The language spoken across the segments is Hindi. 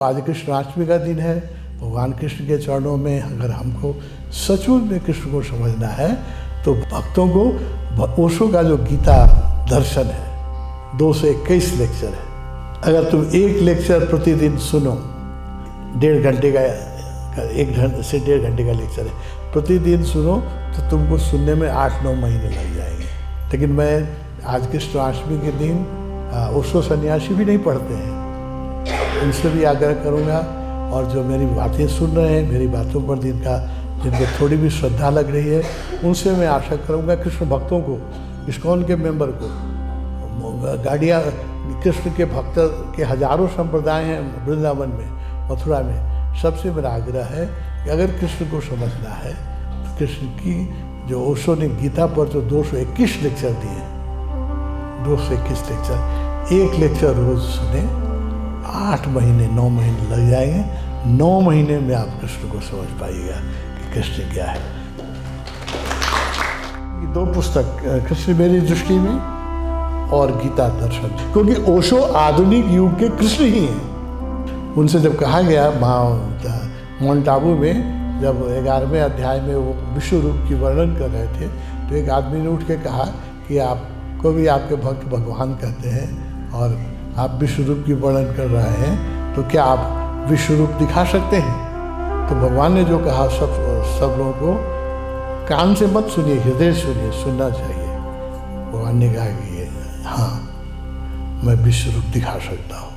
आज कृष्णाष्टमी का दिन है। भगवान कृष्ण के चरणों में अगर हमको सचमुच में कृष्ण को समझना है तो भक्तों को ओशो का जो गीता दर्शन है 221 लेक्चर है। अगर तुम एक लेक्चर प्रतिदिन सुनो, 1.5 घंटे का 1 से 1.5 घंटे का लेक्चर है, प्रतिदिन सुनो तो तुमको सुनने में 8-9 महीने लग जाएंगे। लेकिन मैं आज कृष्णाष्टमी के दिन ओशो सन्यासी भी नहीं पढ़ते हैं, उनसे भी आग्रह करूँगा। और जो मेरी बातें सुन रहे हैं, मेरी बातों पर जिनको थोड़ी भी श्रद्धा लग रही है, उनसे मैं आशा करूँगा कृष्ण भक्तों को, इस्कॉन के मेंबर को, गाड़ियाँ कृष्ण के भक्त के हजारों संप्रदाय हैं वृंदावन में, मथुरा में, सबसे मेरा आग्रह है कि अगर कृष्ण को समझना है तो कृष्ण की जो ओशो ने गीता पर जो 221 लेक्चर दिए, 221 लेक्चर, एक लेक्चर रोज सुने, 8 महीने 9 महीने लग जाएंगे। 9 महीने में आप कृष्ण को समझ पाइएगा कि कृष्ण क्या है। 2 पुस्तक, कृष्ण मेरी दृष्टि में और गीता दर्शन, क्योंकि ओशो आधुनिक युग के कृष्ण ही हैं। उनसे जब कहा गया माउंट आबू में, जब 11वें अध्याय में वो विश्व रूप की वर्णन कर रहे थे, तो एक आदमी ने उठ के कहा कि आपको भी आपके भक्त भगवान कहते हैं और आप विश्व रूप की वर्णन कर रहे हैं, तो क्या आप विश्व रूप दिखा सकते हैं? तो भगवान ने जो कहा सब लोगों को कान से मत सुनिए, हृदय से सुनिए, सुनना चाहिए। भगवान ने कहा कि हाँ, मैं विश्व रूप दिखा सकता हूँ।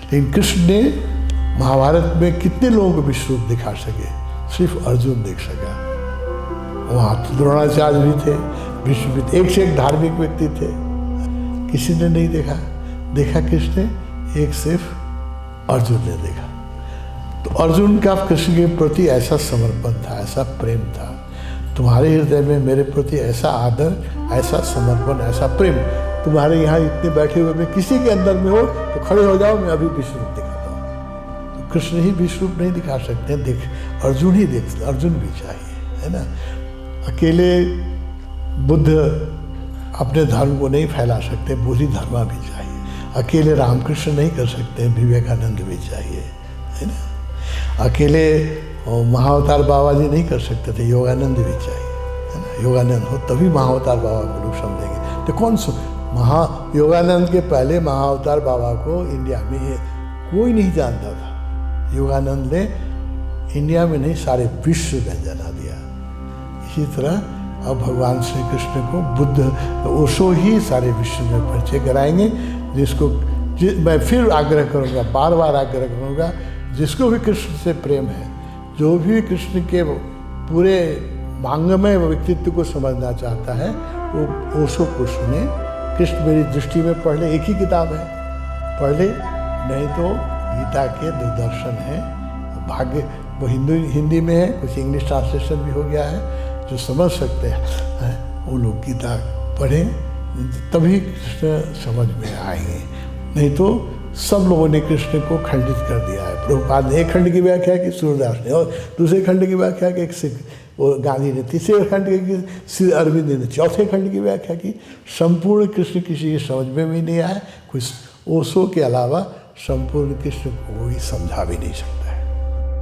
लेकिन कृष्ण ने महाभारत में कितने लोगों को विश्व रूप दिखा सके? सिर्फ अर्जुन देख सका। वहाँ तो द्रोणाचार्य भी थे, विश्व भी थे, एक से एक धार्मिक व्यक्ति थे, किसी ने नहीं देखा कृष्ण ने, एक सिर्फ अर्जुन ने देखा। तो अर्जुन का कृष्ण के प्रति ऐसा समर्पण था, ऐसा प्रेम था। तुम्हारे हृदय में मेरे प्रति ऐसा आदर, ऐसा समर्पण, ऐसा प्रेम, तुम्हारे यहाँ इतने बैठे हुए में किसी के अंदर में हो तो खड़े हो जाओ, मैं अभी विश्व रूप दिखाता हूँ। तो कृष्ण ही विश्व रूप नहीं दिखा सकते, अर्जुन ही देख, अर्जुन भी चाहिए, है ना। अकेले बुद्ध अपने धर्म को नहीं फैला सकते, बोधि धर्मा भी चाहिए। अकेले रामकृष्ण नहीं कर सकते, विवेकानंद भी चाहिए, है ना। अकेले महाअवतार बाबा जी नहीं कर सकते थे, योगानंद भी चाहिए, है ना। योगानंद हो तभी महाअवतार बाबा को लोग समझेंगे। तो कौन योगानंद के पहले महाअवतार बाबा को इंडिया में कोई नहीं जानता था। योगानंद ने इंडिया में नहीं, सारे विश्व में जना दिया। इसी तरह अब भगवान श्री कृष्ण को बुद्ध ओशो ही सारे विश्व में परिचय कराएंगे। मैं फिर आग्रह करूँगा, बार बार आग्रह करूँगा, जिसको भी कृष्ण से प्रेम है, जो भी कृष्ण के पूरे मांगमय व्यक्तित्व को समझना चाहता है, वो ओशो को सुने। कृष्ण मेरी दृष्टि में पढ़ ले, एक ही किताब है, पढ़ ले, नहीं तो गीता के 2 दर्शन हैं। भाग्य वो हिंदी में है, कुछ इंग्लिश ट्रांसलेशन भी हो गया है। जो समझ सकते हैं वो लोग गीता पढ़ें, तभी कृष्ण समझ में आएंगे। नहीं तो सब लोगों ने कृष्ण को खंडित कर दिया है। प्रभुपाद ने एक खंड की व्याख्या की, सूरदास ने, और दूसरे खंड की व्याख्या की वो गांधी ने, तीसरे खंड की श्री अरविंद ने, चौथे खंड की व्याख्या की। संपूर्ण कृष्ण किसी की समझ में भी नहीं आया। कुछ ओशो के अलावा संपूर्ण कृष्ण को कोई समझा भी नहीं सकता।